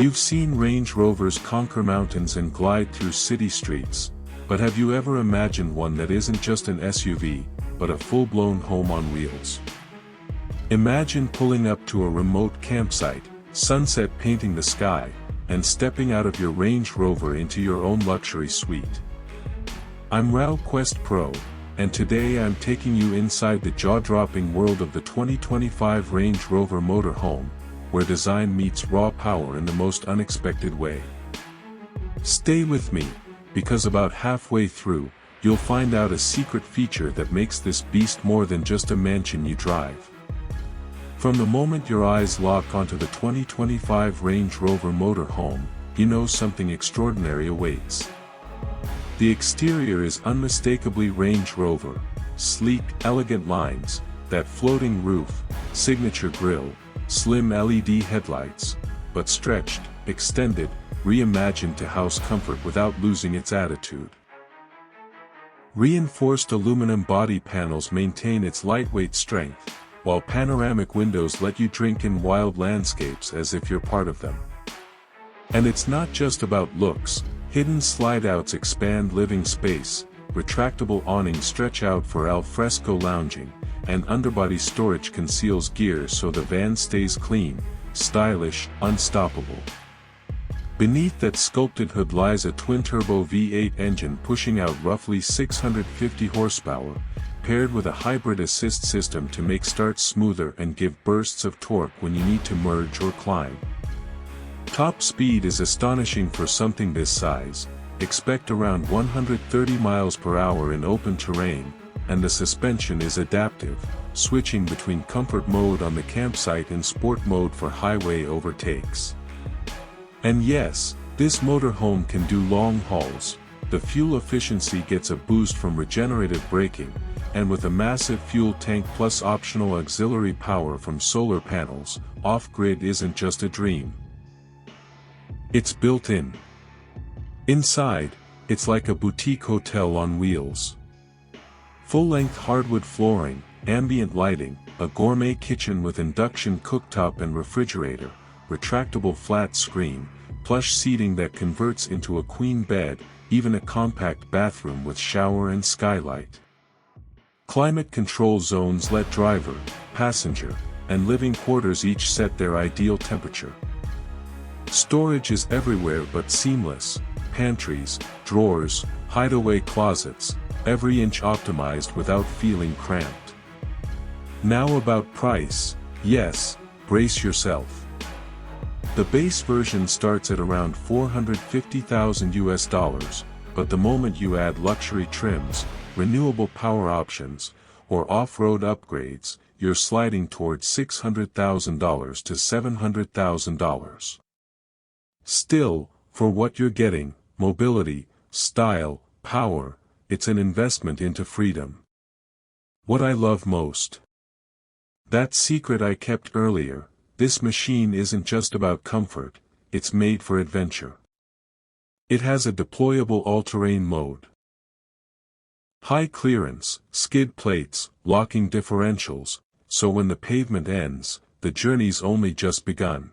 You've seen Range Rovers conquer mountains and glide through city streets, but have you ever imagined one that isn't just an SUV, but a full-blown home on wheels? Imagine pulling up to a remote campsite, sunset painting the sky, and stepping out of your Range Rover into your own luxury suite. I'm Rao Quest Pro, and today I'm taking you inside the jaw-dropping world of the 2025 Range Rover Motorhome, where design meets raw power in the most unexpected way. Stay with me, because about halfway through, you'll find out a secret feature that makes this beast more than just a mansion you drive. From the moment your eyes lock onto the 2025 Range Rover Motorhome, you know something extraordinary awaits. The exterior is unmistakably Range Rover: sleek, elegant lines, that floating roof, signature grille, slim LED headlights, but stretched, extended, reimagined to house comfort without losing its attitude. Reinforced aluminum body panels maintain its lightweight strength, while panoramic windows let you drink in wild landscapes as if you're part of them. And it's not just about looks. Hidden slide-outs expand living space, retractable awnings stretch out for al fresco lounging, and underbody storage conceals gear so the van stays clean, stylish, unstoppable. Beneath that sculpted hood lies a twin-turbo V8 engine pushing out roughly 650 horsepower, paired with a hybrid assist system to make starts smoother and give bursts of torque when you need to merge or climb. Top speed is astonishing for something this size. Expect around 130 miles per hour in open terrain, and the suspension is adaptive, switching between comfort mode on the campsite and sport mode for highway overtakes. And yes, this motorhome can do long hauls. The fuel efficiency gets a boost from regenerative braking, and with a massive fuel tank plus optional auxiliary power from solar panels, off-grid isn't just a dream. It's built in. Inside, it's like a boutique hotel on wheels. Full-length hardwood flooring, ambient lighting, a gourmet kitchen with induction cooktop and refrigerator, retractable flat screen, plush seating that converts into a queen bed, even a compact bathroom with shower and skylight. Climate control zones let driver, passenger, and living quarters each set their ideal temperature. Storage is everywhere but seamless: pantries, drawers, hideaway closets, every inch optimized without feeling cramped. Now about price. Yes, brace yourself. The base version starts at around $450,000, but the moment you add luxury trims, renewable power options, or off-road upgrades, you're sliding towards $600,000 to $700,000. Still, for what you're getting, mobility, style, power, it's an investment into freedom. What I love most. That secret I kept earlier: this machine isn't just about comfort, it's made for adventure. It has a deployable all-terrain mode. High clearance, skid plates, locking differentials, so when the pavement ends, the journey's only just begun.